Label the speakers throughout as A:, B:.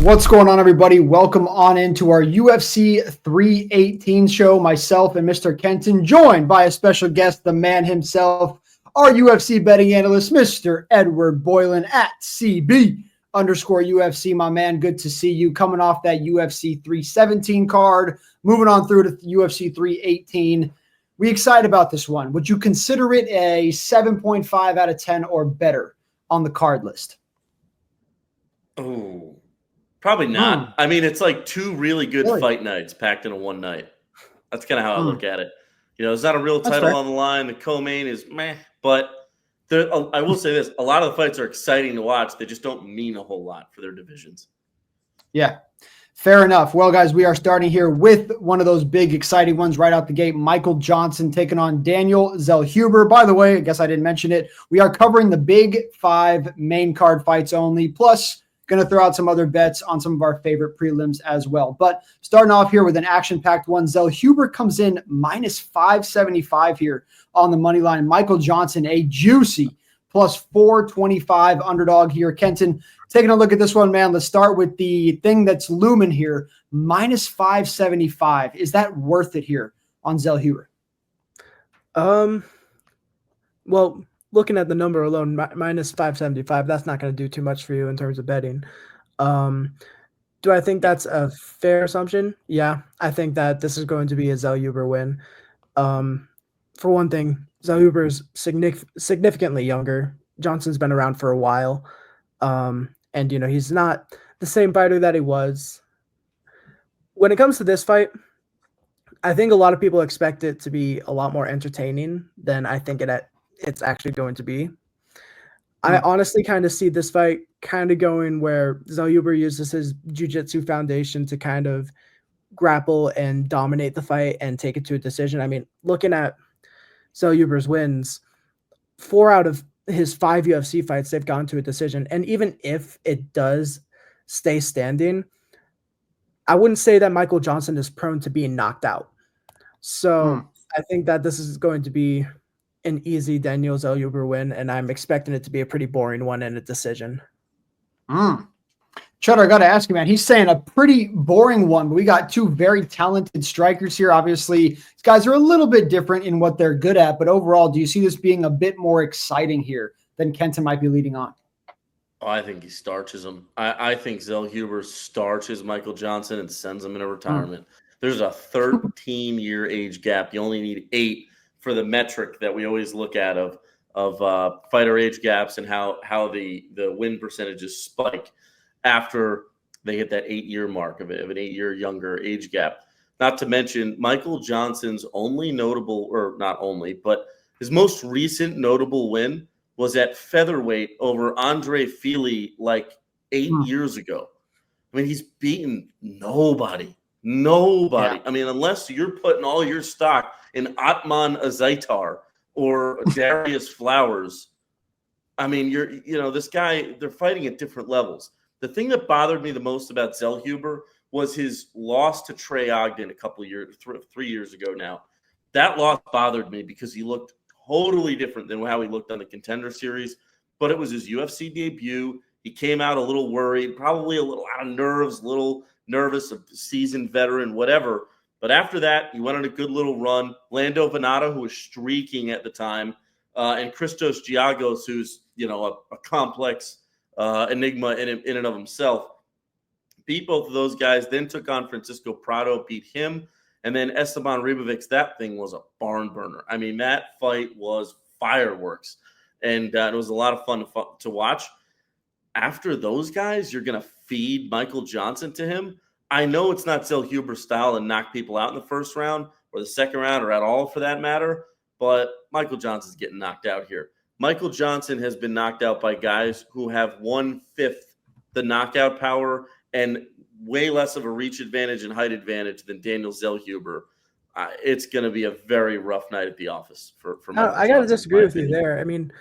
A: What's going on, everybody? Welcome on into our UFC 318 show. Myself and Mr. Kenton, joined by a special guest, the man himself, our UFC betting analyst, Mr. Edward Boylan at CB_UFC. My man, good to see you. Coming off that UFC 317 card, moving on through to UFC 318. We excited about this one. Would you consider it a 7.5 out of 10 or better on the card list?
B: Oh, probably not. I mean, it's like two really good fight nights packed into one night. That's kind of how I look at it. You know, there's not a real title on the line. The co-main is meh, but I will say this: a lot of the fights are exciting to watch. They just don't mean a whole lot for their divisions.
A: Yeah. Fair enough. Well, guys, we are starting here with one of those big, exciting ones right out the gate. Michael Johnson taking on Daniel Zellhuber. By the way, I guess I didn't mention it. We are covering the big five main card fights only, plus going to throw out some other bets on some of our favorite prelims as well. But starting off here with an action-packed one, Zellhuber comes in minus 575 here on the money line. Michael Johnson, a juicy plus 425 underdog here. Kenton, taking a look at this one, man. Let's start with the thing that's looming here. Minus 575. Is that worth it here on Zellhuber?
C: Well, looking at the number alone, minus 575, that's not going to do too much for you in terms of betting. Do I think that's a fair assumption? Yeah, I think that this is going to be a Zellhuber win. For one thing, Zellhuber is significantly younger. Johnson's been around for a while. And, you know, he's not the same fighter that he was. When it comes to this fight, I think a lot of people expect it to be a lot more entertaining than I think it's actually going to be. I honestly kind of see this fight kind of going where Zellhuber uses his jiu-jitsu foundation to kind of grapple and dominate the fight and take it to a decision. I mean, looking at Zellhuber's wins, 4 out of his 5 UFC fights, they've gone to a decision. And even if it does stay standing, I wouldn't say that Michael Johnson is prone to being knocked out. So I think that this is going to be an easy Daniel Zellhuber win, and I'm expecting it to be a pretty boring one and a decision.
A: Cheddar, I got to ask you, man. He's saying a pretty boring one, but we got two very talented strikers here. Obviously, these guys are a little bit different in what they're good at, but overall, do you see this being a bit more exciting here than Kenton might be leading on?
B: Oh, I think he starches him. I think Zellhuber starches Michael Johnson and sends him into retirement. There's a 13-year age gap. You only need 8 for the metric that we always look at of fighter age gaps and how the win percentages spike after they hit that 8-year mark of an 8-year younger age gap. Not to mention Michael Johnson's only notable, or not only, but his most recent notable win was at featherweight over Andre Fili like 8 years ago. I mean, he's beaten nobody. Yeah. I mean, unless you're putting all your stock in Atman Azaitar or Darius Flowers, I mean, this guy, they're fighting at different levels. The thing that bothered me the most about Zellhuber was his loss to Trey Ogden a couple of years, 3 years ago now. That loss bothered me because he looked totally different than how he looked on the Contender Series, but it was his UFC debut. He came out a little worried, probably a little out of nerves, a little nervous, a seasoned veteran, whatever. But after that, he went on a good little run. Lando Venata, who was streaking at the time, and Christos Giagos, who's, a complex enigma in and of himself, beat both of those guys, then took on Francisco Prado, beat him, and then Esteban Ribovics. That thing was a barn burner. I mean, that fight was fireworks, and it was a lot of fun to watch. After those guys, you're going to feed Michael Johnson to him. I know it's not Zellhuber style and knock people out in the first round or the second round or at all for that matter, but Michael Johnson's getting knocked out here. Michael Johnson has been knocked out by guys who have 1/5 the knockout power and way less of a reach advantage and height advantage than Daniel Zellhuber. It's going to be a very rough night at the office for Michael
C: I got to disagree with you there. I mean,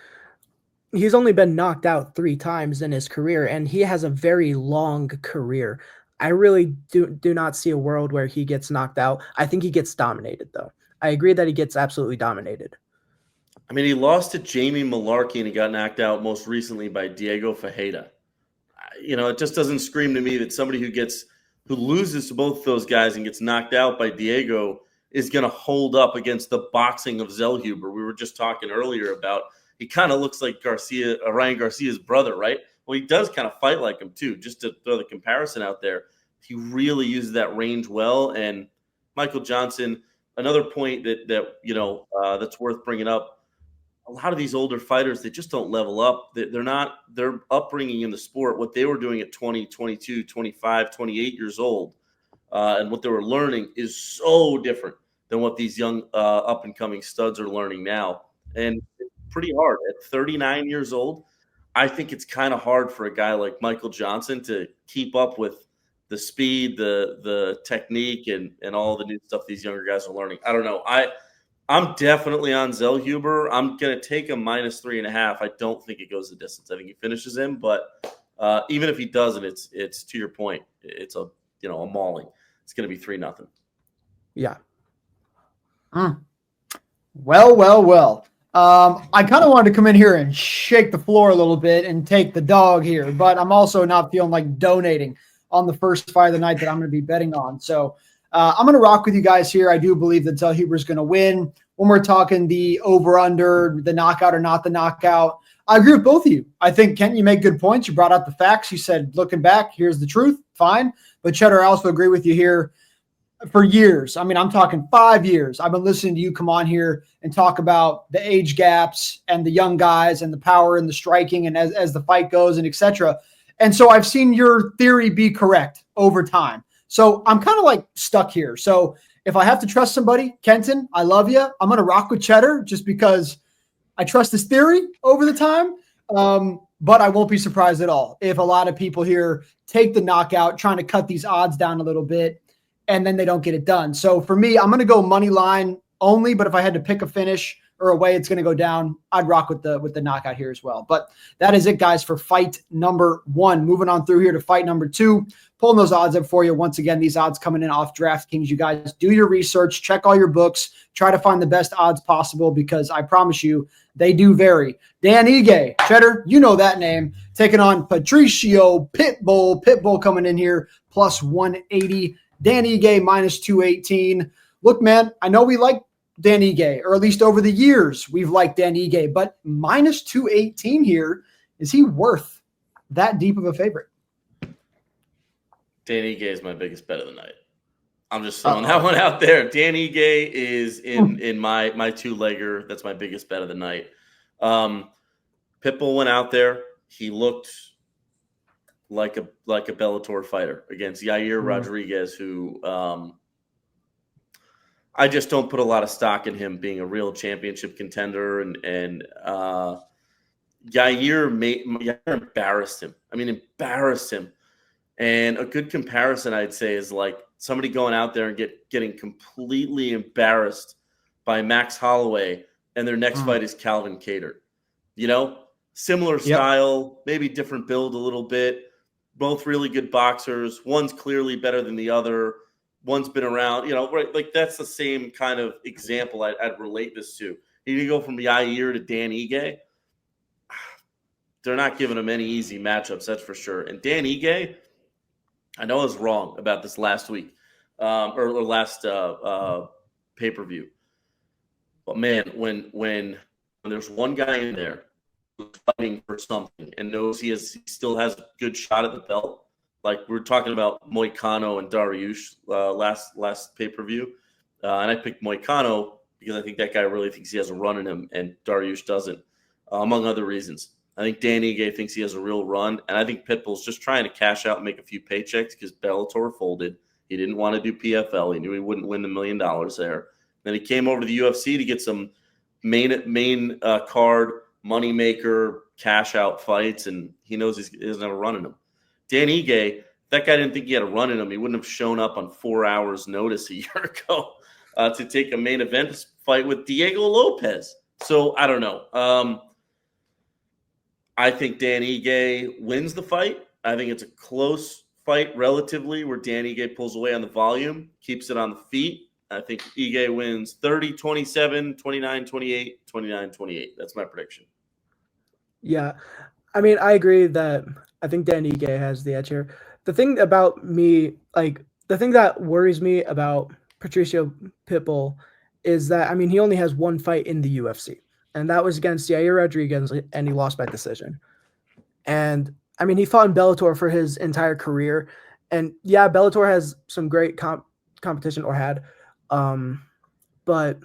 C: he's only been knocked out 3 times in his career, and he has a very long career. I really do not see a world where he gets knocked out. I think he gets dominated, though. I agree that he gets absolutely dominated.
B: I mean, he lost to Jamie Malarkey, and he got knocked out most recently by Diego Fajeda. it just doesn't scream to me that somebody who loses to both those guys and gets knocked out by Diego is going to hold up against the boxing of Zellhuber. We were just talking earlier about he kind of looks like Ryan Garcia's brother, right? Well, he does kind of fight like him too. Just to throw the comparison out there, he really uses that range well. And Michael Johnson, another point that's worth bringing up. A lot of these older fighters, they just don't level up. Their upbringing in the sport, what they were doing at 20, 22, 25, 28 years old, and what they were learning is so different than what these young up-and-coming studs are learning now. And it's pretty hard. At 39 years old, I think it's kind of hard for a guy like Michael Johnson to keep up with the speed, the technique, and all the new stuff these younger guys are learning. I don't know. I'm definitely on Zellhuber. I'm going to take him -3.5. I don't think it goes the distance. I think he finishes him, but even if he doesn't, it's to your point. It's a mauling. It's going to be 3-0.
C: Yeah.
A: Well. I kind of wanted to come in here and shake the floor a little bit and take the dog here, but I'm also not feeling like donating on the first fight of the night that I'm going to be betting on. So I'm going to rock with you guys here. I do believe that Zellhuber is going to win. When we're talking the over-under, the knockout or not the knockout, I agree with both of you. I think, Kent, you make good points. You brought out the facts. You said, looking back, here's the truth. Fine. But Cheddar, I also agree with you here. For years, I mean, I'm talking 5 years, I've been listening to you come on here and talk about the age gaps and the young guys and the power and the striking and as the fight goes and etc. And so I've seen your theory be correct over time. So I'm kind of like stuck here. So if I have to trust somebody, Kenton, I love you. I'm going to rock with Cheddar just because I trust his theory over the time. But I won't be surprised at all if a lot of people here take the knockout, trying to cut these odds down a little bit, and then they don't get it done. So for me, I'm going to go money line only, but if I had to pick a finish or a way it's going to go down, I'd rock with the knockout here as well. But that is it, guys, for fight number 1. Moving on through here to fight number 2. Pulling those odds up for you. Once again, these odds coming in off DraftKings. You guys do your research, check all your books, try to find the best odds possible because I promise you they do vary. Dan Ige, Cheddar, you know that name, taking on Patricio Pitbull. Pitbull coming in here plus 180. Dan Ige -218. Look, man, I know we like Dan Ige, or at least over the years we've liked Dan Ige, but -218 here, is he worth that deep of a favorite?
B: Dan Ige is my biggest bet of the night. I'm just throwing that one out there. Dan Ige is in my two-legger. That's my biggest bet of the night. Pitbull went out there. He looked like a Bellator fighter against Yair Rodriguez, who I just don't put a lot of stock in him being a real championship contender. And Yair embarrassed him. I mean, embarrassed him. And a good comparison, I'd say, is like somebody going out there and getting completely embarrassed by Max Holloway, and their next fight is Calvin Kattar. Similar style, maybe different build a little bit. Both really good boxers. One's clearly better than the other. One's been around, right? Like that's the same kind of example I'd relate this to. You go from Yair to Dan Ige. They're not giving him any easy matchups, that's for sure. And Dan Ige, I know I was wrong about this last week or last pay-per-view. But man, when there's one guy in there who's fighting for something and knows he still has a good shot at the belt, like we were talking about Moicano and Dariush last pay-per-view, and I picked Moicano because I think that guy really thinks he has a run in him, and Dariush doesn't, among other reasons. I think Dan Ige thinks he has a real run, and I think Pitbull's just trying to cash out and make a few paychecks because Bellator folded. He didn't want to do PFL. He knew he wouldn't win the $1 million there. Then he came over to the UFC to get some main card, moneymaker, cash out fights, and he knows he doesn't have a run in him. Dan Ige, if that guy didn't think he had a run in him, he wouldn't have shown up on 4 hours' notice a year ago to take a main event fight with Diego Lopez. So I don't know. I think Dan Ige wins the fight. I think it's a close fight relatively where Dan Ige pulls away on the volume, keeps it on the feet. I think Ige wins 30-27, 29-28, 29-28. That's my prediction.
C: Yeah. I mean, I agree that I think Dan Ige has the edge here. The thing about me, like the thing that worries me about Patricio Pitbull is that, I mean, he only has one fight in the UFC, and that was against Yair Rodriguez, and he lost by decision. And I mean, he fought in Bellator for his entire career, and yeah, Bellator has some great competition or had, but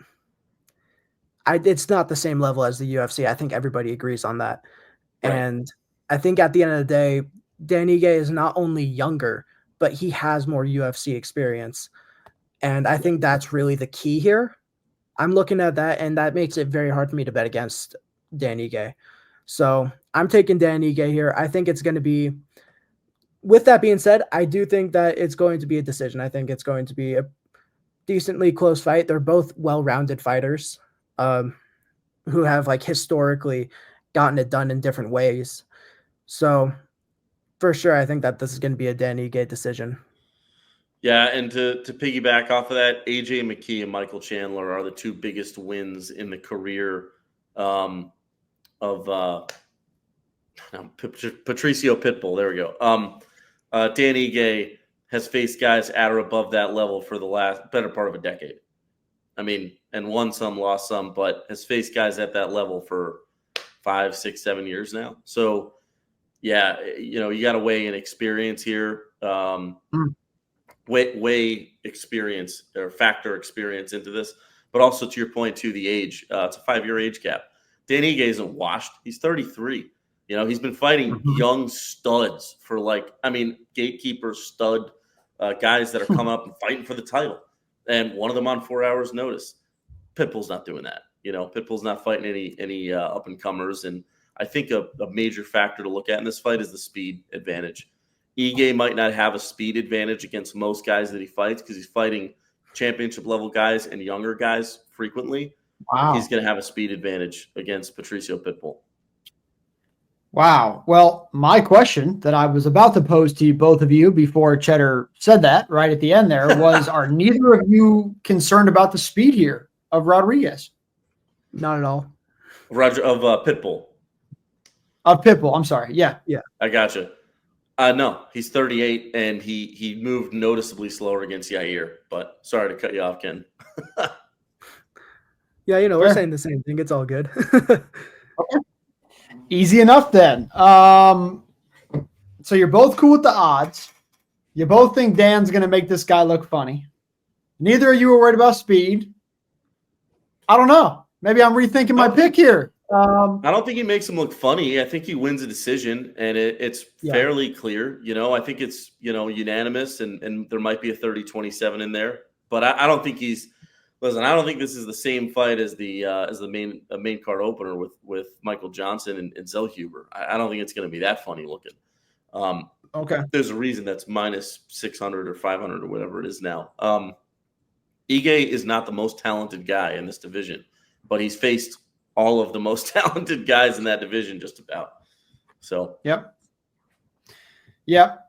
C: it's not the same level as the UFC. I think everybody agrees on that.
B: Right.
C: And I think at the end of the day, Dan Ige is not only younger, but he has more UFC experience. And I think that's really the key here. I'm looking at that, and that makes it very hard for me to bet against Dan Ige. So I'm taking Dan Ige here. I think it's going to be, with that being said, I do think that it's going to be a decision. I think it's going to be a decently close fight. They're both well-rounded fighters who have like historically gotten it done in different ways. So for sure, I think that this is going to be a Dan Ige decision.
B: Yeah, and to piggyback off of that, AJ McKee and Michael Chandler are the two biggest wins in the career of Patricio Pitbull. There we go. Dan Ige has faced guys at or above that level for the better part of a decade. I mean, and won some, lost some, but has faced guys at that level for 5, 6, 7 years now. So, yeah, you got to weigh in experience here. Weigh experience or factor experience into this, but also to your point too, the age. It's a 5-year age gap. Dan Ige isn't washed. He's 33. He's been fighting young studs for gatekeeper stud guys that are coming up and fighting for the title, and one of them on 4 hours notice. Pitbull's not doing that. Pitbull's not fighting any up and comers, and I think a major factor to look at in this fight is the speed advantage. Ige might not have a speed advantage against most guys that he fights because he's fighting championship level guys and younger guys frequently. Wow. He's going to have a speed advantage against Patricio Pitbull.
A: Wow. Well, my question that I was about to pose to you, both of you, before Cheddar said that right at the end there was, are neither of you concerned about the speed here of Rodriguez?
C: Not at all.
B: Pitbull.
A: Of Pitbull. I'm sorry. Yeah.
B: I gotcha. No, he's 38, and he moved noticeably slower against Yair. But sorry to cut you off, Ken.
C: Yeah, we're saying the same thing. It's all good.
A: Okay. Easy enough then. So you're both cool with the odds. You both think Dan's going to make this guy look funny. Neither of you are worried about speed. I don't know. Maybe I'm rethinking my pick here.
B: I don't think he makes him look funny. I think he wins a decision, and it's fairly clear. I think it's unanimous, and there might be a 30-27 in there. But I don't think he's – listen, I don't think this is the same fight as the main card opener with Michael Johnson and Zell Huber. I don't think it's going to be that funny looking.
A: Okay.
B: There's a reason that's minus 600 or 500 or whatever it is now. Ige is not the most talented guy in this division, but he's faced – all of the most talented guys in that division, just about. So,
A: Yep.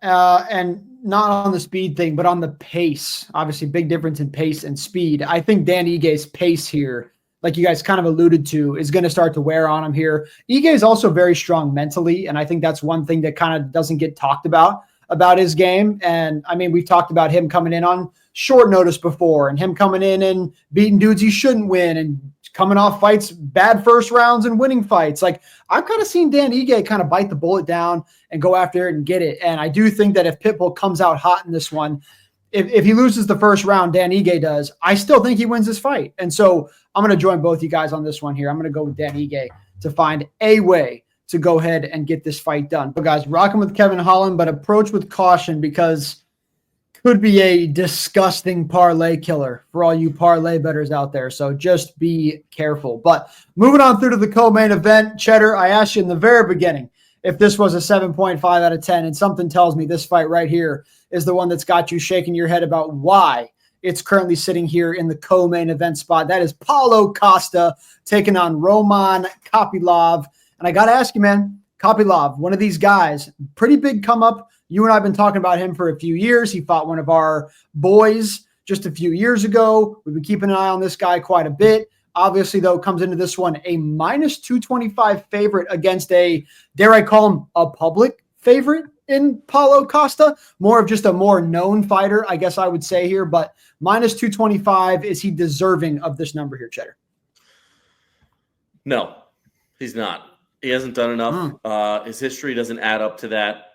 A: And not on the speed thing, but on the pace. Obviously, big difference in pace and speed. I think Dan Ige's pace here, like you guys kind of alluded to, is going to start to wear on him here. Ige is also very strong mentally, and I think that's one thing that kind of doesn't get talked about his game. And, I mean, we've talked about him coming in on short notice before, and him coming in and beating dudes he shouldn't win, and coming off fights, bad first rounds and winning fights. Like, I've kind of seen Dan Ige kind of bite the bullet down and go after it and get it. And I do think that if Pitbull comes out hot in this one, if he loses the first round, Dan Ige does, I still think he wins this fight. And so I'm going to join both you guys on this one here. I'm going to go with Dan Ige to find a way to go ahead and get this fight done. But guys, rocking with Kevin Holland, but approach with caution because could be a disgusting parlay killer for all you parlay bettors out there. So just be careful. But moving on through to the co-main event, Cheddar, I asked you in the very beginning if this was a 7.5 out of 10, and something tells me this fight right here is the one that's got you shaking your head about why it's currently sitting here in the co-main event spot. That is Paulo Costa taking on Roman Kopylov. And I got to ask you, man, Kopylov, one of these guys, pretty big come up. You and I have been talking about him for a few years. He fought one of our boys just a few years ago. We've been keeping an eye on this guy quite a bit. Obviously, though, comes into this one a minus 225 favorite against a, dare I call him, a public favorite in Paulo Costa, more of just a more known fighter, I guess I would say here, but minus 225, is he deserving of this number here, Cheddar?
B: No, he's not. He hasn't done enough. His history doesn't add up to that.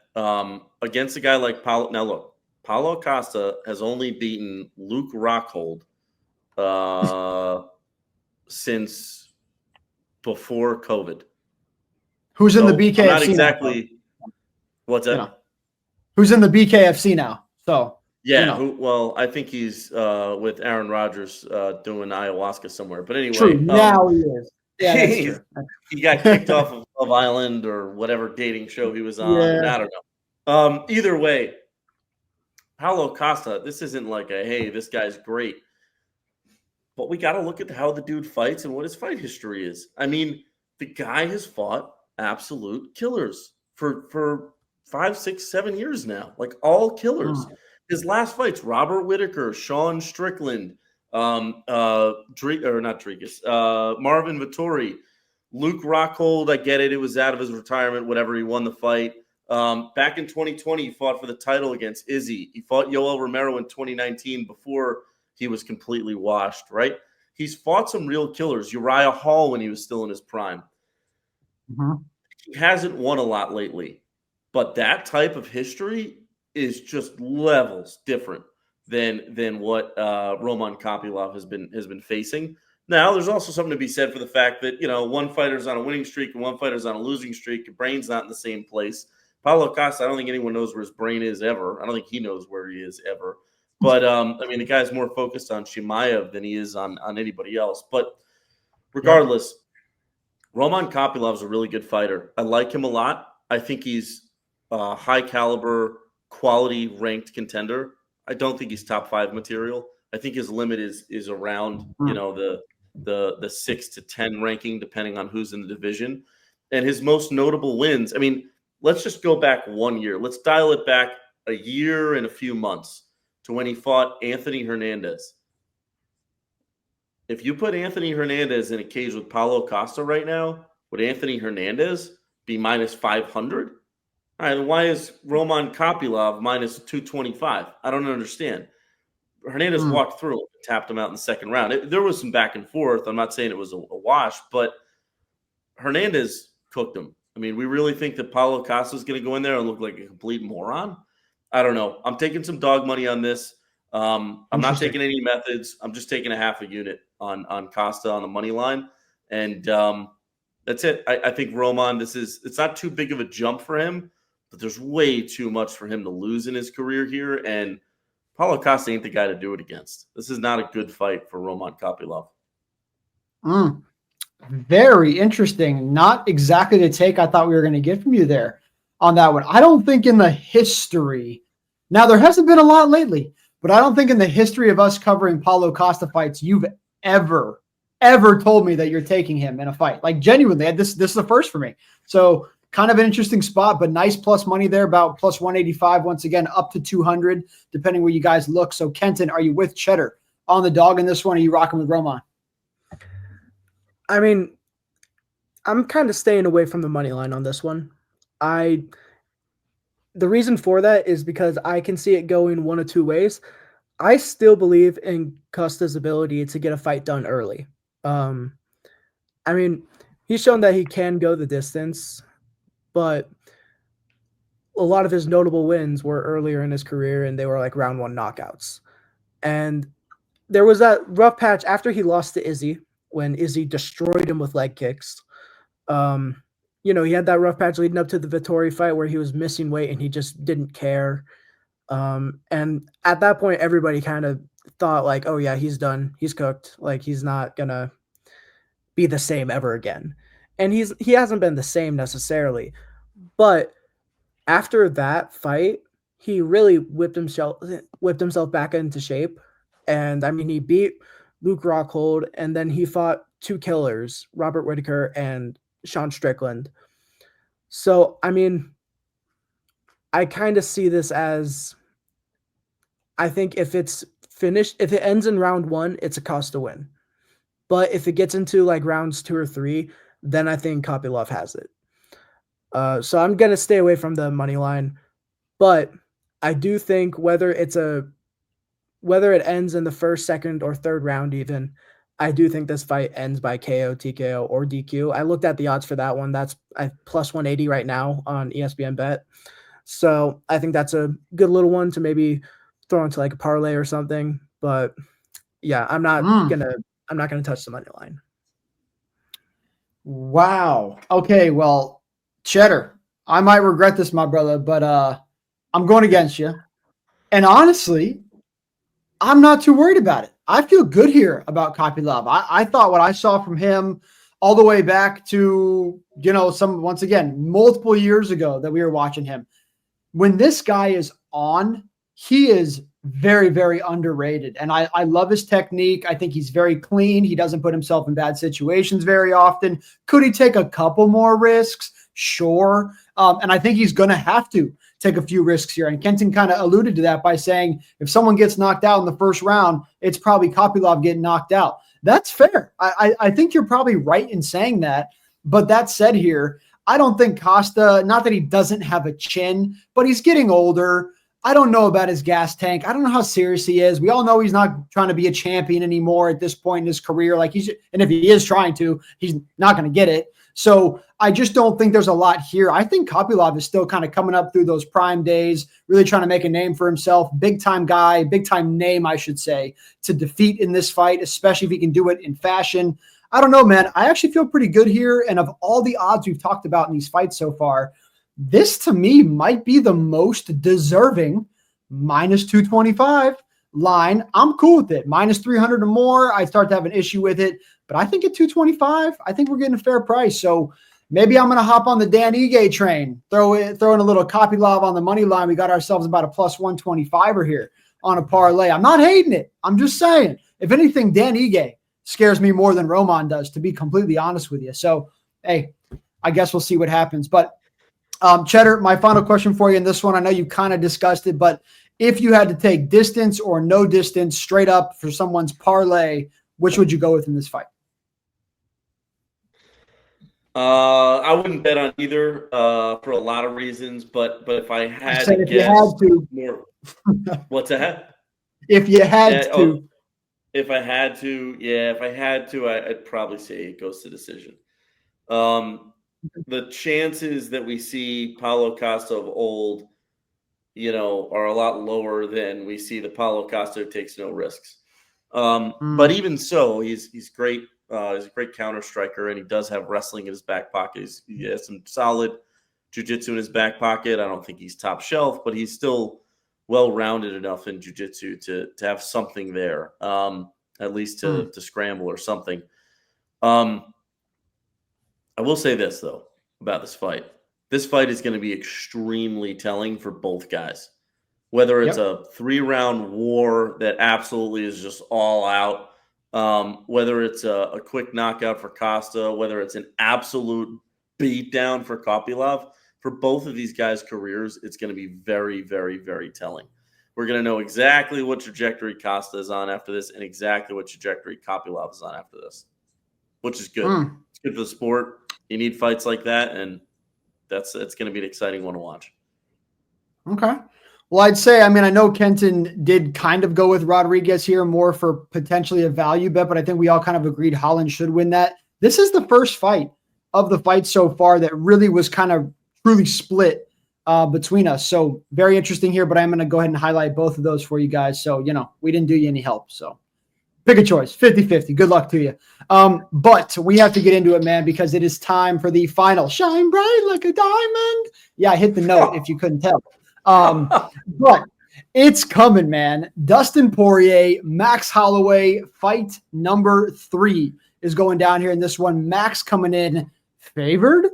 B: Against a guy like Paulo. Now, look, Paulo Costa has only beaten Luke Rockhold since before COVID.
A: Who's in the BKFC?
B: Not exactly. What's that?
A: You know, who's in the BKFC now? So
B: yeah. Well, I think he's with Aaron Rodgers doing ayahuasca somewhere. But anyway,
A: true. Now he is. Yeah, that's true.
B: He got kicked off of Love Island or whatever dating show he was on. Yeah. I don't know. Either way, Paulo Costa. This isn't like a hey, this guy's great. But we got to look at how the dude fights and what his fight history is. I mean, the guy has fought absolute killers for 5, 6, 7 years now, like all killers. His last fights: Robert Whittaker, Sean Strickland, Marvin Vettori, Luke Rockhold. I get it; it was out of his retirement. Whatever, he won the fight. Back in 2020, he fought for the title against Izzy. He fought Yoel Romero in 2019 before he was completely washed. Right? He's fought some real killers. Uriah Hall when he was still in his prime. He hasn't won a lot lately, but that type of history is just levels different than what Roman Kopylov has been facing. Now, there's also something to be said for the fact that one fighter's on a winning streak and one fighter's on a losing streak. Your brain's not in the same place. Paulo Costa, I don't think anyone knows where his brain is ever. I don't think he knows where he is ever. But I mean, the guy's more focused on Chimaev than he is on anybody else. But regardless. Roman Kopylov is a really good fighter. I like him a lot. I think he's a high caliber, quality ranked contender. I don't think he's top 5 material. I think his limit is around the 6 to 10 ranking, depending on who's in the division. And his most notable wins. I mean, let's just go back 1 year. Let's dial it back a year and a few months to when he fought Anthony Hernandez. If you put Anthony Hernandez in a cage with Paulo Costa right now, would Anthony Hernandez be minus 500? All right, then why is Roman Kopylov minus 225? I don't understand. Hernandez walked through him, tapped him out in the second round. There was some back and forth. I'm not saying it was a wash, but Hernandez cooked him. I mean, we really think that Paulo Costa is going to go in there and look like a complete moron? I don't know. I'm taking some dog money on this. I'm not taking any methods. I'm just taking a half a unit on Costa on the money line. And that's it. I think Roman, it's not too big of a jump for him, but there's way too much for him to lose in his career here. And Paulo Costa ain't the guy to do it against. This is not a good fight for Roman Kopylov.
A: Very interesting. Not exactly the take I thought we were going to get from you there on that one. I don't think in the history, now there hasn't been a lot lately, but I don't think in the history of us covering Paulo Costa fights, you've ever told me that you're taking him in a fight. Like genuinely, this is the first for me. So kind of an interesting spot, but nice plus money there, about plus 185. Once again, up to 200, depending where you guys look. So Kenton, are you with Cheddar on the dog in this one? Or are you rocking with Roman?
C: I mean, I'm kind of staying away from the money line on this one. The reason for that is because I can see it going one of two ways. I still believe in Costa's ability to get a fight done early. I mean, he's shown that he can go the distance, but a lot of his notable wins were earlier in his career, and they were like round 1 knockouts. And there was that rough patch after he lost to Izzy, when Izzy destroyed him with leg kicks. He had that rough patch leading up to the Vettori fight where he was missing weight and he just didn't care. And at that point, everybody kind of thought like, oh yeah, he's done. He's cooked. Like he's not going to be the same ever again. And he hasn't been the same necessarily. But after that fight, he really whipped himself back into shape. And I mean, he beat Luke Rockhold, and then he fought 2 killers, Robert Whittaker and Sean Strickland. So, I mean, I kind of see this as, I think if it's finished, if it ends in round 1, it's a Costa win. But if it gets into like rounds 2 or 3, then I think Kopylov has it. So I'm gonna stay away from the money line, but I do think whether it ends in the first, second, or third round, even, I do think this fight ends by KO, TKO, or DQ. I looked at the odds for that one. That's plus 180 right now on ESPN Bet. So I think that's a good little one to maybe throw into like a parlay or something. But yeah, I'm not gonna touch the money line.
A: Wow. Okay, well, Cheddar, I might regret this, my brother, but I'm going against you. And honestly, I'm not too worried about it. I feel good here about Kopylov. I thought what I saw from him all the way back to, once again, multiple years ago that we were watching him. When this guy is on, he is very, very underrated. And I love his technique. I think he's very clean. He doesn't put himself in bad situations very often. Could he take a couple more risks? Sure. And I think he's going to have to take a few risks here. And Kenton kind of alluded to that by saying if someone gets knocked out in the first round, it's probably Kopylov getting knocked out. That's fair. I think you're probably right in saying that. But that said here, I don't think Costa, not that he doesn't have a chin, but he's getting older. I don't know about his gas tank. I don't know how serious he is. We all know he's not trying to be a champion anymore at this point in his career. And if he is trying to, he's not going to get it. So I just don't think there's a lot here. I think Kopylov is still kind of coming up through those prime days, really trying to make a name for himself. Big time guy, big time name, I should say, to defeat in this fight, especially if he can do it in fashion. I don't know, man. I actually feel pretty good here. And of all the odds we've talked about in these fights so far, this to me might be the most deserving minus 225 line. I'm cool with it. Minus 300 or more, I start to have an issue with it. But I think at 225, I think we're getting a fair price. So maybe I'm going to hop on the Dan Ige train, throw in a little Kopylov on the money line. We got ourselves about a plus 125er here on a parlay. I'm not hating it. I'm just saying, if anything, Dan Ige scares me more than Roman does, to be completely honest with you. So, hey, I guess we'll see what happens. But Cheddar, my final question for you in this one, I know you kind of discussed it, but if you had to take distance or no distance straight up for someone's parlay, which would you go with in this fight?
B: I wouldn't bet on either for a lot of reasons, but if I had to
A: guess,
B: more, what's that?
A: If you had to.
B: If I had to, I'd probably say it goes to decision. The chances that we see Paulo Costa of old, are a lot lower than we see the Paulo Costa who takes no risks. But even so, he's great. He's a great counter striker, and he does have wrestling in his back pocket. He has some solid jiu-jitsu in his back pocket. I don't think he's top shelf, but he's still well-rounded enough in jiu-jitsu to have something there, at least to scramble or something. I will say this, though, about this fight. This fight is going to be extremely telling for both guys. Whether it's a 3-round war that absolutely is just all out, whether it's a quick knockout for Costa, whether it's an absolute beatdown for Kopylov, for both of these guys' careers, it's going to be very, very, very telling. We're going to know exactly what trajectory Costa is on after this and exactly what trajectory Kopylov is on after this, which is good. It's good for the sport. You need fights like that, and it's going to be an exciting one to watch.
A: Okay. Well, I'd say, I know Kenton did kind of go with Rodriguez here more for potentially a value bet, but I think we all kind of agreed Holland should win that. This is the first fight of the fight so far that really was kind of truly split between us. So very interesting here, but I'm going to go ahead and highlight both of those for you guys. So, we didn't do you any help. So pick a choice, 50-50. Good luck to you. But we have to get into it, man, because it is time for the final shine bright like a diamond. Yeah, I hit the note if you couldn't tell. But it's coming, man. Dustin Poirier, Max Holloway, fight number 3 is going down here in this one. Max coming in favored, ?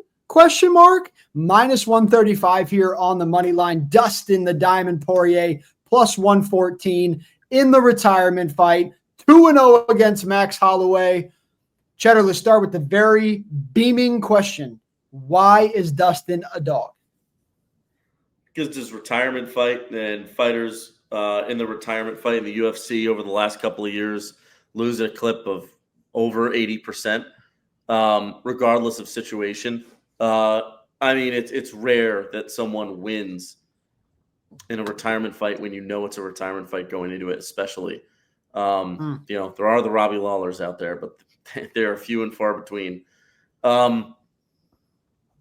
A: Minus 135 here on the money line. Dustin the Diamond Poirier, plus 114 in the retirement fight. 2-0 against Max Holloway. Cheddar, let's start with the very beaming question. Why is Dustin a dog?
B: Because it's his retirement fight, and fighters in the retirement fight in the UFC over the last couple of years lose a clip of over 80%, regardless of situation. I mean, it's rare that someone wins in a retirement fight when you know it's a retirement fight going into it, especially. There are the Robbie Lawlers out there, but they're few and far between. I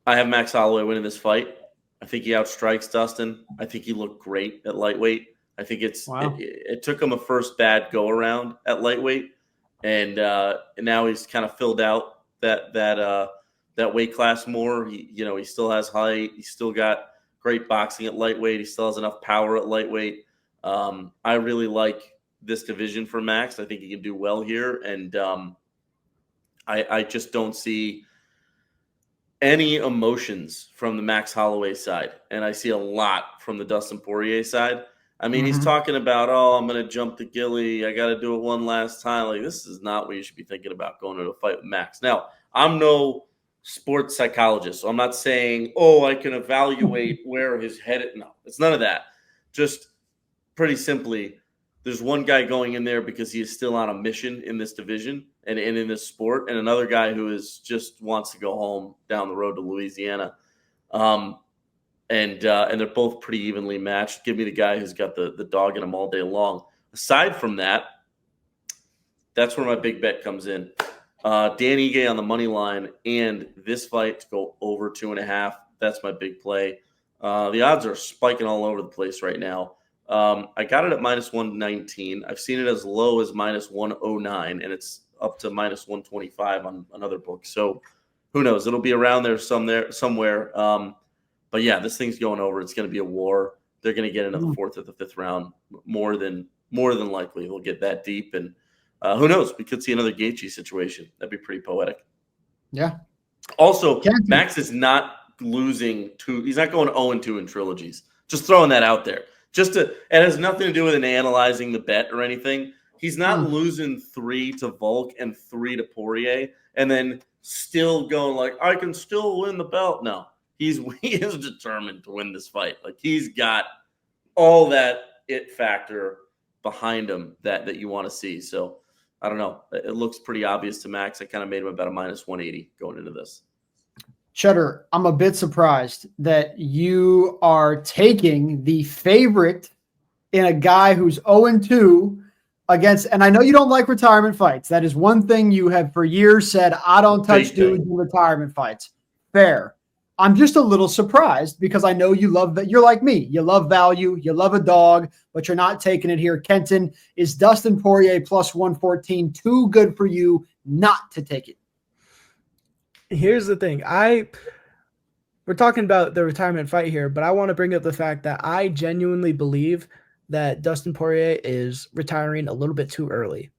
B: have Max Holloway winning this fight. I think he outstrikes Dustin. I think he looked great at lightweight. I think it took him a first bad go around at lightweight, and now he's kind of filled out that weight class more. He still has height. He's still got great boxing at lightweight. He still has enough power at lightweight. I really like this division for Max. I think he can do well here, and I just don't see any emotions from the Max Holloway side, and I see a lot from the Dustin Poirier side. I mean, he's talking about, I'm going to jump the Gilly. I got to do it one last time. Like, this is not what you should be thinking about going into a fight with Max. Now, I'm no sports psychologist, so I'm not saying, I can evaluate where his head is. No, it's none of that. Just pretty simply, there's one guy going in there because he is still on a mission in this division and in this sport, and another guy who is just wants to go home down the road to Louisiana. And they're both pretty evenly matched. Give me the guy who's got the dog in him all day long. Aside from that, that's where my big bet comes in. Dan Ige on the money line, and this fight to go over 2.5. That's my big play. The odds are spiking all over the place right now. I got it at minus 119. I've seen it as low as minus 109, and it's up to minus 125 on another book. So who knows? It'll be around there somewhere. But yeah, this thing's going over. It's going to be a war. They're going to get into the fourth or the fifth round more than likely. They'll get that deep, and who knows? We could see another Gaethje situation. That'd be pretty poetic.
A: Yeah.
B: Also, Max is not losing two. He's not going 0-2 in trilogies. Just throwing that out there. It has nothing to do with analyzing the bet or anything. He's not losing 3 to Volk and 3 to Poirier, and then still going like, I can still win the belt. No. He is determined to win this fight. Like, he's got all that it factor behind him that you want to see. So I don't know. It looks pretty obvious to Max. I kind of made him about a minus 180 going into this.
A: Cheddar, I'm a bit surprised that you are taking the favorite in a guy who's 0-2 against, and I know you don't like retirement fights. That is one thing you have for years said, I don't touch dudes in retirement fights. Fair. I'm just a little surprised because I know you love that. You're like me. You love value. You love a dog, but you're not taking it here. Kenton, is Dustin Poirier plus 114 too good for you not to take it?
C: Here's the thing. We're talking about the retirement fight here, but I want to bring up the fact that I genuinely believe that Dustin Poirier is retiring a little bit too early.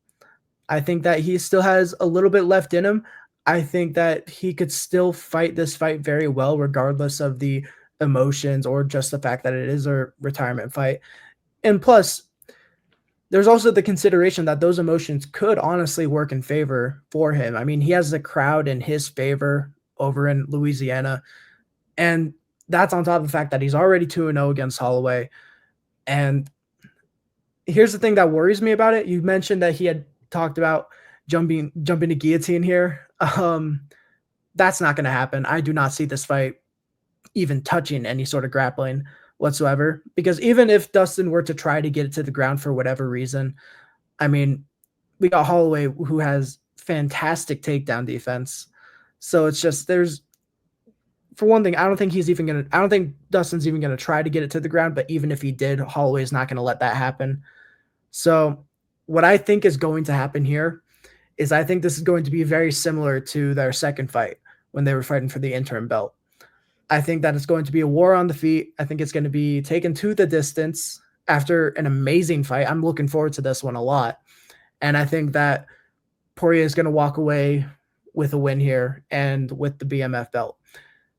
C: I think that he still has a little bit left in him. I think that he could still fight this fight very well, regardless of the emotions or just the fact that it is a retirement fight. And plus, there's also the consideration that those emotions could honestly work in favor for him. I mean, he has the crowd in his favor over in Louisiana. And that's on top of the fact that he's already 2-0 against Holloway. And here's the thing that worries me about it. You mentioned that he had talked about jumping to guillotine here. That's not going to happen. I do not see this fight even touching any sort of grappling whatsoever, because even if Dustin were to try to get it to the ground for whatever reason, I mean, we got Holloway who has fantastic takedown defense. So it's just, for one thing, I don't think Dustin's even going to try to get it to the ground, but even if he did, Holloway is not going to let that happen. So what I think is going to happen here is I think this is going to be very similar to their second fight when they were fighting for the interim belt. I think that it's going to be a war on the feet. I think it's going to be taken to the distance after an amazing fight. I'm looking forward to this one a lot. And I think that Poirier is going to walk away with a win here and with the BMF belt.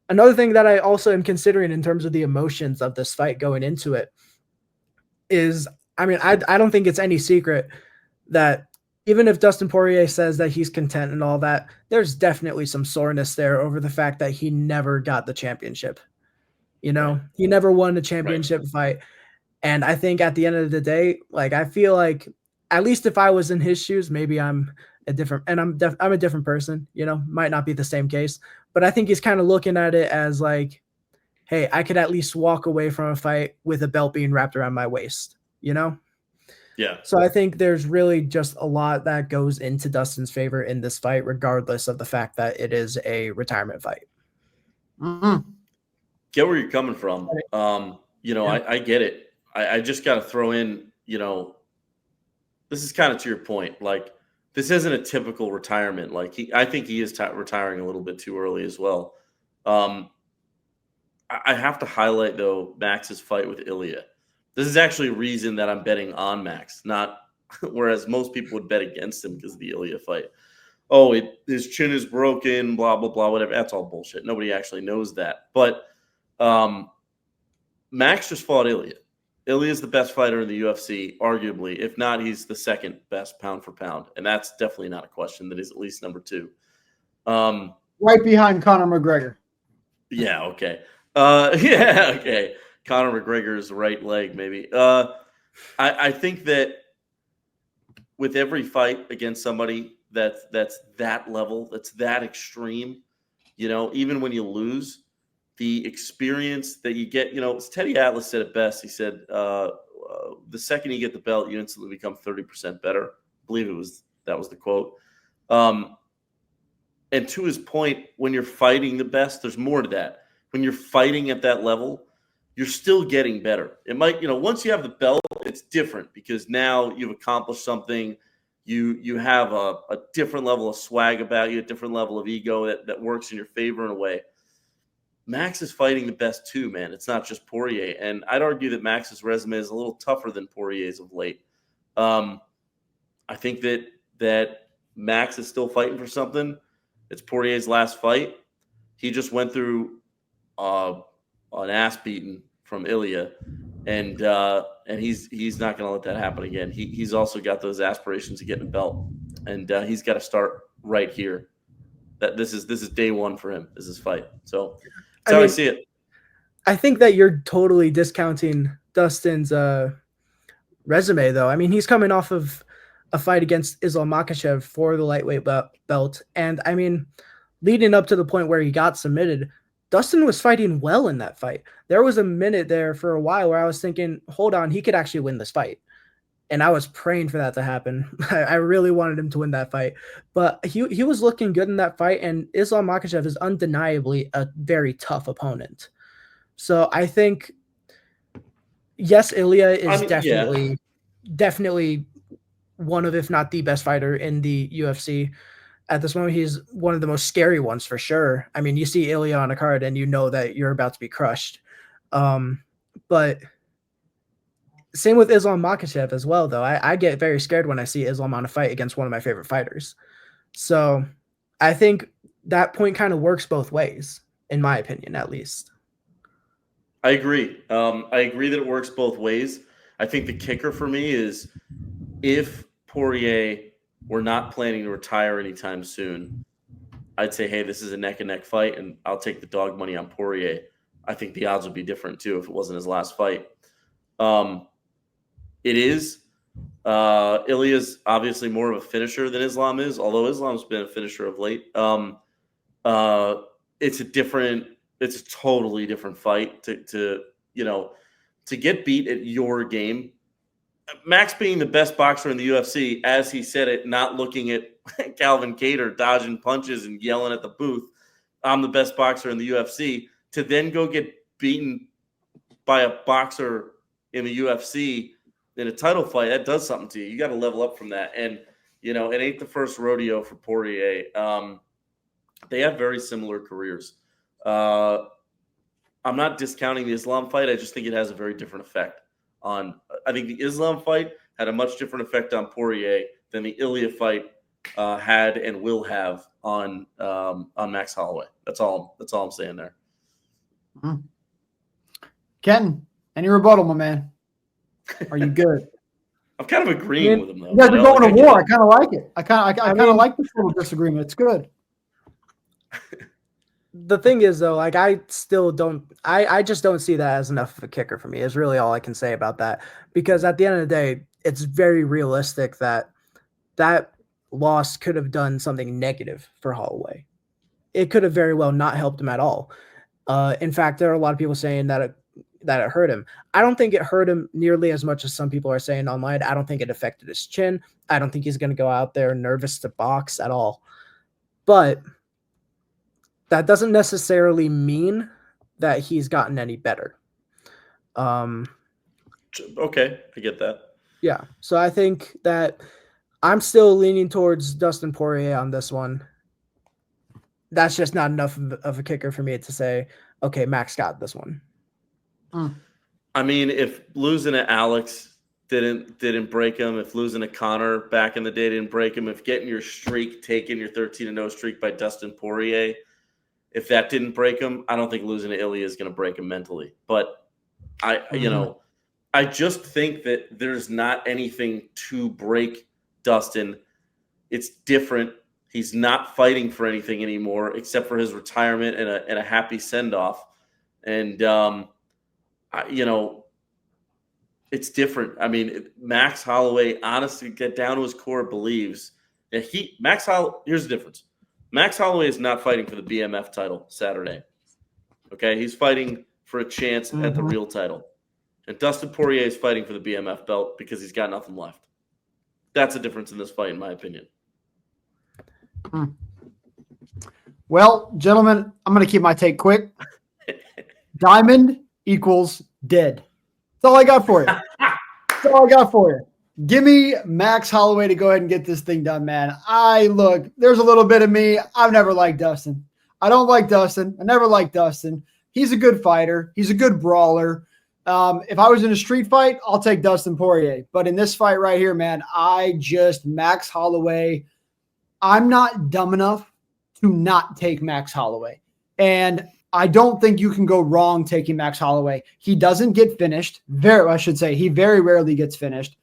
C: Another thing that I also am considering in terms of the emotions of this fight going into it is, I mean, I don't think it's any secret that even if Dustin Poirier says that he's content and all that, there's definitely some soreness there over the fact that he never got the championship. You know, he never won a championship fight. And I think at the end of the day, like, I feel like, at least if I was in his shoes, maybe I'm and I'm a different person, might not be the same case, but I think he's kind of looking at it as like, hey, I could at least walk away from a fight with a belt being wrapped around my waist,
B: Yeah.
C: So I think there's really just a lot that goes into Dustin's favor in this fight, regardless of the fact that it is a retirement fight.
A: Mm-hmm.
B: Get where you're coming from. I get it. I just got to throw in, this is kind of to your point. Like, this isn't a typical retirement. Like, I think he is retiring a little bit too early as well. I have to highlight, though, Max's fight with Ilya. This is actually a reason that I'm betting on Max, not whereas most people would bet against him because of the Ilya fight. Oh, his chin is broken, blah, blah, blah, whatever. That's all bullshit. Nobody actually knows that. But Max just fought Ilya. Ilya is the best fighter in the UFC, arguably. If not, he's the second best pound for pound. And that's definitely not a question. That is at least number 2.
A: Right behind Conor McGregor.
B: Yeah, okay. Okay. Conor McGregor's right leg, maybe. I think that with every fight against somebody that's that level, that's that extreme, even when you lose, the experience that you get, Teddy Atlas said it best. He said, the second you get the belt, you instantly become 30% better. I believe that was the quote. And to his point, when you're fighting the best, there's more to that. When you're fighting at that level, you're still getting better. It might, once you have the belt, it's different because now you've accomplished something. You have a different level of swag about you, a different level of ego that works in your favor in a way. Max is fighting the best too, man. It's not just Poirier. And I'd argue that Max's resume is a little tougher than Poirier's of late. I think that Max is still fighting for something. It's Poirier's last fight. He just went through an ass beating from Ilya, and he's not going to let that happen again. He's also got those aspirations of getting a belt, and he's got to start right here. That this is day one for him. Is his fight. So that's how I see it.
C: I think that you're totally discounting Dustin's resume, though. I mean, he's coming off of a fight against Islam Makhachev for the lightweight belt, and I mean, leading up to the point where he got submitted, Dustin was fighting well in that fight. There was a minute there for a while where I was thinking, hold on, he could actually win this fight. And I was praying for that to happen. I really wanted him to win that fight. But he was looking good in that fight, and Islam Makhachev is undeniably a very tough opponent. So I think, yes, Ilya is definitely one of, if not the best fighter in the UFC. At this moment, he's one of the most scary ones for sure. I mean, you see Ilya on a card and you know that you're about to be crushed. But same with Islam Makhachev as well, though. I get very scared when I see Islam on a fight against one of my favorite fighters. So I think that point kind of works both ways, in my opinion, at least.
B: I agree. I agree that it works both ways. I think the kicker for me is if Poirier were not planning to retire anytime soon, I'd say, hey, this is a neck-and-neck fight, and I'll take the dog money on Poirier. I think the odds would be different, too, if it wasn't his last fight. It is. Ilya's obviously more of a finisher than Islam is, although Islam's been a finisher of late. It's a totally different fight to get beat at your game. Max being the best boxer in the UFC, as he said it, not looking at Calvin Kattar dodging punches and yelling at the booth, I'm the best boxer in the UFC, to then go get beaten by a boxer in the UFC in a title fight, that does something to you. You got to level up from that. And, it ain't the first rodeo for Poirier. They have very similar careers. I'm not discounting the Islam fight. I just think it has a very different effect. I think the Islam fight had a much different effect on Poirier than the Ilya fight had and will have on Max Holloway. That's all I'm saying there.
A: Mm-hmm. Ken, any rebuttal, my man? Are you good?
B: I'm kind of agreeing with him though.
A: You guys are going to war. I kind of like it. I kind of like this little disagreement. It's good.
C: The thing is, though, like I just don't see that as enough of a kicker for me, is really all I can say about that. Because at the end of the day, it's very realistic that loss could have done something negative for Holloway. It could have very well not helped him at all. In fact, there are a lot of people saying that it hurt him. I don't think it hurt him nearly as much as some people are saying online. I don't think it affected his chin. I don't think he's going to go out there nervous to box at all. But that doesn't necessarily mean that he's gotten any better.
B: Okay, I get that.
C: Yeah, so I think that I'm still leaning towards Dustin Poirier on this one. That's just not enough of a kicker for me to say, okay, Max got this one.
B: I mean, if losing to Alex didn't break him, if losing to Connor back in the day didn't break him, if getting your streak taken, your 13-0 streak by Dustin Poirier, if that didn't break him, I don't think losing to Ilya is going to break him mentally. But I just think that there's not anything to break Dustin. It's different. He's not fighting for anything anymore except for his retirement and a happy send-off. And, it's different. I mean, Max Holloway, honestly, get down to his core, believes that here's the difference. Max Holloway is not fighting for the BMF title Saturday. Okay? He's fighting for a chance at the real title. And Dustin Poirier is fighting for the BMF belt because he's got nothing left. That's a difference in this fight, in my opinion.
A: Well, gentlemen, I'm going to keep my take quick. Diamond equals dead. That's all I got for you. That's all I got for you. Give me Max Holloway to go ahead and get this thing done, man. There's a little bit of me. I've never liked Dustin. I don't like Dustin. I never liked Dustin. He's a good fighter. He's a good brawler. If I was in a street fight, I'll take Dustin Poirier. But in this fight right here, man, Max Holloway, I'm not dumb enough to not take Max Holloway. And I don't think you can go wrong taking Max Holloway. He doesn't get finished. He very rarely gets finished.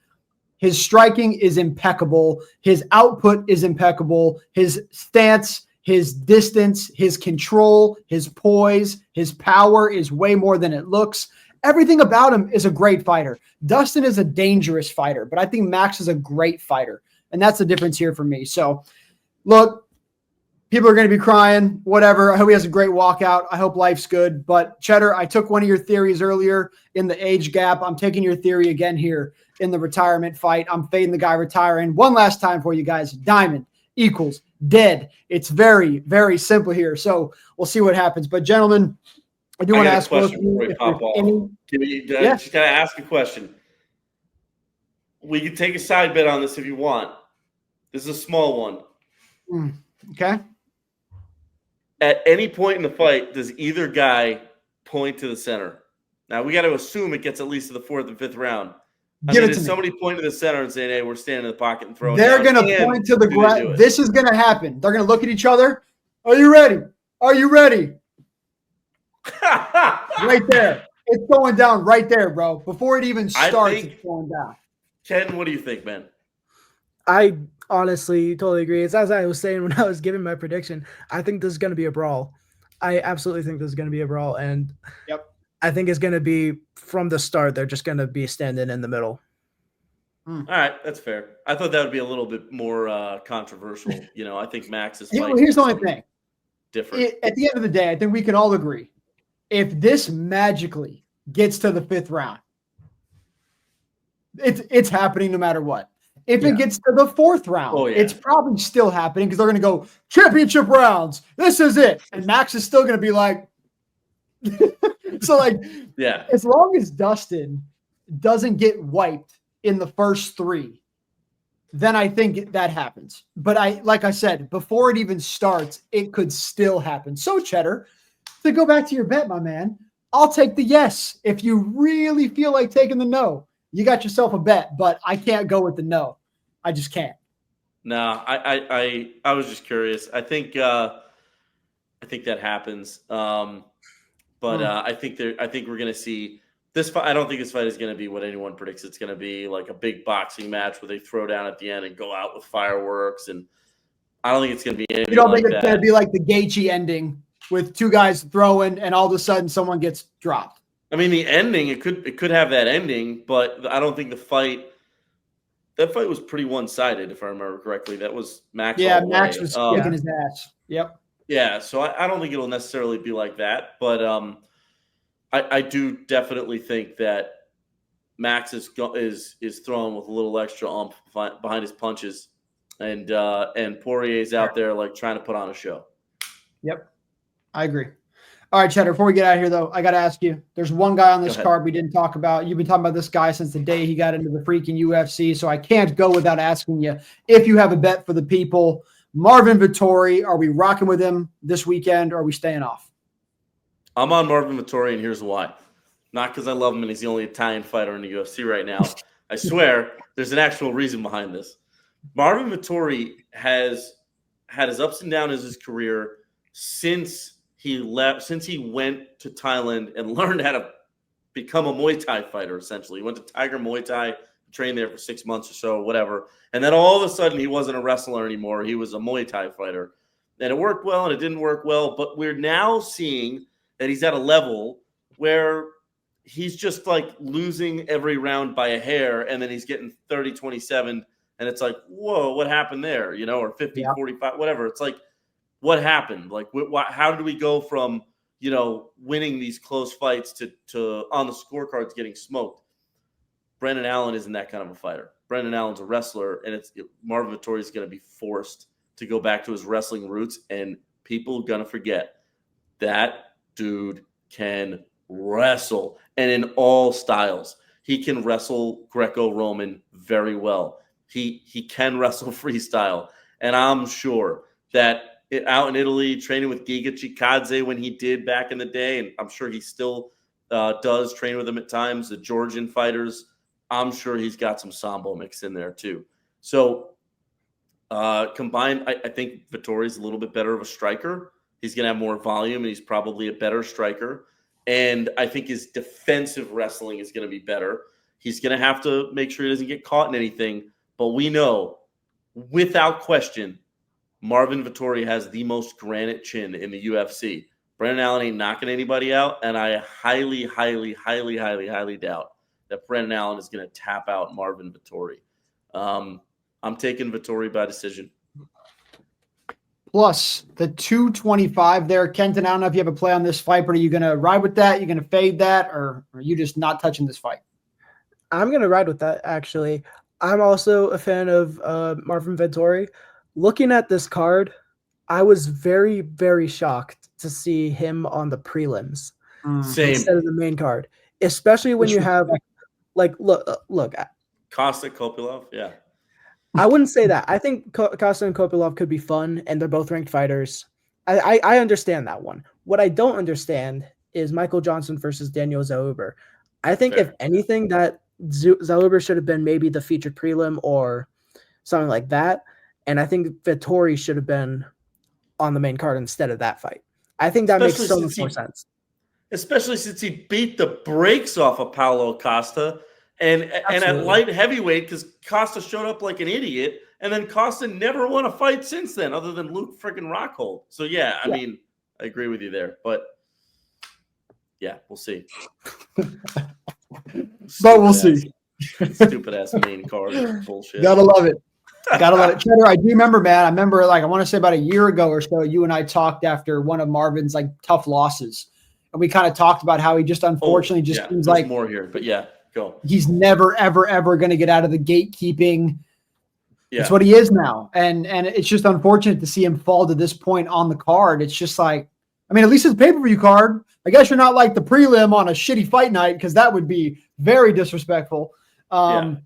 A: His striking is impeccable. His output is impeccable. His stance, his distance, his control, his poise, his power is way more than it looks. Everything about him is a great fighter. Dustin is a dangerous fighter, but I think Max is a great fighter. And that's the difference here for me. So, look, people are going to be crying, whatever. I hope he has a great walkout. I hope life's good. But, Cheddar, I took one of your theories earlier in the age gap. I'm taking your theory again here in the retirement fight. I'm fading the guy retiring. One last time for you guys. Diamond equals dead. It's very, very simple here. So, we'll see what happens. But, gentlemen, I do want to ask both of you.
B: Just got to ask a question. We can take a side bet on this if you want. This is a small one.
A: Okay.
B: At any point in the fight, does either guy point to the center? Now, we got to assume it gets at least to the fourth and fifth round. Does somebody point to the center and say, hey, we're standing in the pocket and throwing?
A: They're going to point to the ground. This is going to happen. They're going to look at each other. Are you ready? Are you ready? Right there. It's going down right there, bro. Before it even starts, it's going down.
B: Ken, what do you think, man?
C: I honestly totally agree. It's as I was saying when I was giving my prediction. I think this is going to be a brawl. I absolutely think this is going to be a brawl. And I think it's going to be from the start. They're just going to be standing in the middle.
B: All right. That's fair. I thought that would be a little bit more controversial. I think Max is fighting.
A: Here's the only thing.
B: Different.
A: At the end of the day, I think we can all agree. If this magically gets to the fifth round, it's happening no matter what. If it gets to the fourth round, it's probably still happening because they're going to go championship rounds. This is it. And Max is still going to be like, as long as Dustin doesn't get wiped in the first three, then I think that happens. But like I said, before it even starts, it could still happen. So, Cheddar, to go back to your bet, my man, I'll take the yes. If you really feel like taking the no, you got yourself a bet, but I can't go with the no. I just can't.
B: No, I was just curious. I think that happens. I think we're going to see this fight. I don't think this fight is going to be what anyone predicts it's going to be, like a big boxing match where they throw down at the end and go out with fireworks. And I don't think it's going to be anything. You don't think it's going to
A: be like the Gaethje ending with two guys throwing and all of a sudden someone gets dropped?
B: I mean, the ending, it could have that ending, but I don't think the fight That fight was pretty one-sided, if I remember correctly. That was Max.
A: Yeah,
B: all the
A: Max
B: way.
A: was kicking his ass. Yep.
B: Yeah, so I don't think it'll necessarily be like that, but I do definitely think that Max is throwing with a little extra oomph behind his punches, and Poirier's out there like trying to put on a show.
A: Yep, I agree. All right, Cheddar, before we get out of here, though, I got to ask you, there's one guy on this card we didn't talk about. You've been talking about this guy since the day he got into the freaking UFC, so I can't go without asking you if you have a bet for the people. Marvin Vettori, are we rocking with him this weekend, or are we staying off?
B: I'm on Marvin Vettori, and here's why. Not because I love him and he's the only Italian fighter in the UFC right now. I swear there's an actual reason behind this. Marvin Vettori has had his ups and downs in his career since he went to Thailand and learned how to become a Muay Thai fighter, essentially. He went to Tiger Muay Thai, trained there for 6 months or so, whatever. And then all of a sudden he wasn't a wrestler anymore. He was a Muay Thai fighter. And it worked well and it didn't work well. But we're now seeing that he's at a level where he's just like losing every round by a hair, and then he's getting 30-27, and it's like, whoa, what happened there? Or 50-45, whatever. It's like, what happened? Like, how did we go from, winning these close fights to on the scorecards getting smoked? Brendan Allen isn't that kind of a fighter. Brendan Allen's a wrestler, and Marvin Vettori is going to be forced to go back to his wrestling roots, and people are going to forget that dude can wrestle, and in all styles. He can wrestle Greco-Roman very well. He can wrestle freestyle, and I'm sure that out in Italy, training with Giga Chikadze when he did back in the day, and I'm sure he still does train with him at times, the Georgian fighters, I'm sure he's got some Sambo mix in there too. So combined, I think Vettori's a little bit better of a striker. He's going to have more volume, and he's probably a better striker. And I think his defensive wrestling is going to be better. He's going to have to make sure he doesn't get caught in anything. But we know, without question, Marvin Vettori has the most granite chin in the UFC. Brendan Allen ain't knocking anybody out, and I highly, highly, highly, highly, highly doubt that Brendan Allen is going to tap out Marvin Vettori. I'm taking Vettori by decision.
A: Plus the 225 there. Kenton, I don't know if you have a play on this fight, but are you going to ride with that? You're going to fade that, or are you just not touching this fight?
C: I'm going to ride with that, actually. I'm also a fan of Marvin Vettori. Looking at this card, I was very, very shocked to see him on the prelims instead of the main card, especially when you have, look.
B: Costa Kopilov, yeah.
C: I wouldn't say that. I think Costa and Kopilov could be fun, and they're both ranked fighters. I understand that one. What I don't understand is Michael Johnson versus Daniel Zellhuber. I think if anything, that Zellhuber should have been maybe the featured prelim or something like that. And I think Vettori should have been on the main card instead of that fight. I think that makes so much more sense.
B: Especially since he beat the brakes off of Paulo Costa. And at light heavyweight, because Costa showed up like an idiot, and then Costa never won a fight since then, other than Luke freaking Rockhold. So yeah, I mean, I agree with you there, but yeah, we'll see.
A: But we'll see.
B: Stupid ass main card bullshit.
A: Gotta love it. Gotta love it. Cheddar, I do remember, man. I remember, I want to say about a year ago or so, you and I talked after one of Marvin's tough losses, and we kind of talked about how he just unfortunately seems like
B: more here, but yeah. Go.
A: He's never, ever, ever going to get out of the gatekeeping.
B: Yeah.
A: It's what he is now. And it's just unfortunate to see him fall to this point on the card. It's just at least it's a pay-per-view card. I guess you're not like the prelim on a shitty fight night, because that would be very disrespectful. But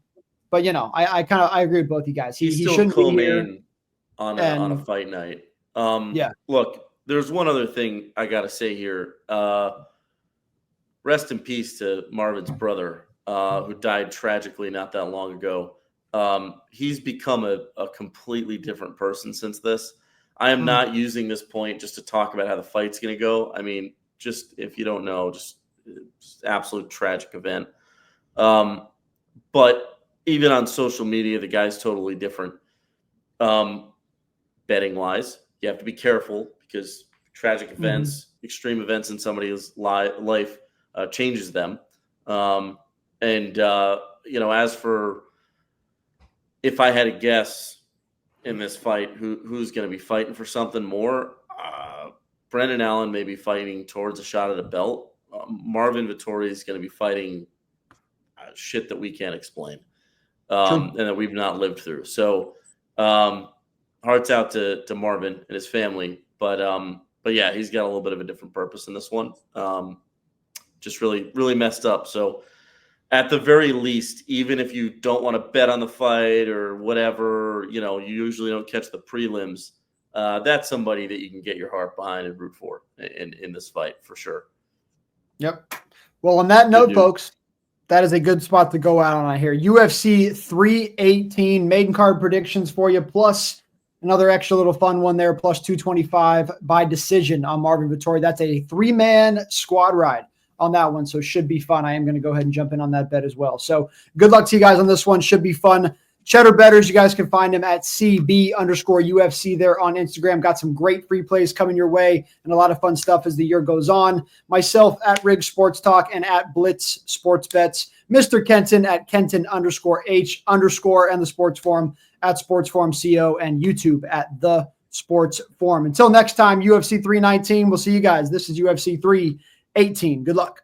A: I agree with both you guys. He
B: still
A: shouldn't be here
B: on a fight night. Look, there's one other thing I got to say here. Rest in peace to Marvin's brother, who died tragically not that long ago. He's become a completely different person since this. I am not using this point just to talk about how the fight's going to go. I mean, just if you don't know, just absolute tragic event. But even on social media, the guy's totally different. Betting wise, you have to be careful, because tragic events, extreme events in somebody's life changes them. As for if I had to guess in this fight, who's going to be fighting for something more, Brendan Allen may be fighting towards a shot at the belt. Marvin Vettori is going to be fighting shit that we can't explain and that we've not lived through. So hearts out to Marvin and his family. But yeah, he's got a little bit of a different purpose in this one. Just really, really messed up. So at the very least, even if you don't want to bet on the fight or whatever, you usually don't catch the prelims. That's somebody that you can get your heart behind and root for in this fight for sure.
A: Yep. Well, on that note, folks, that is a good spot to go out on. I hear UFC 318 maiden card predictions for you, plus another extra little fun one there, plus 225 by decision on Marvin Vettori. That's a 3-man squad ride on that one, so should be fun. I am going to go ahead and jump in on that bet as well. So good luck to you guys on this one. Should be fun. Cheddar Betters, you guys can find him at CB_UFC there on Instagram. Got some great free plays coming your way and a lot of fun stuff as the year goes on. Myself at Rig Sports Talk and at Blitz Sports Bets. Mr. Kenton at Kenton_H_ and the Sports Forum at Sports Forum CO and YouTube at The Sports Forum. Until next time, UFC 319. We'll see you guys. This is UFC 318. Good luck.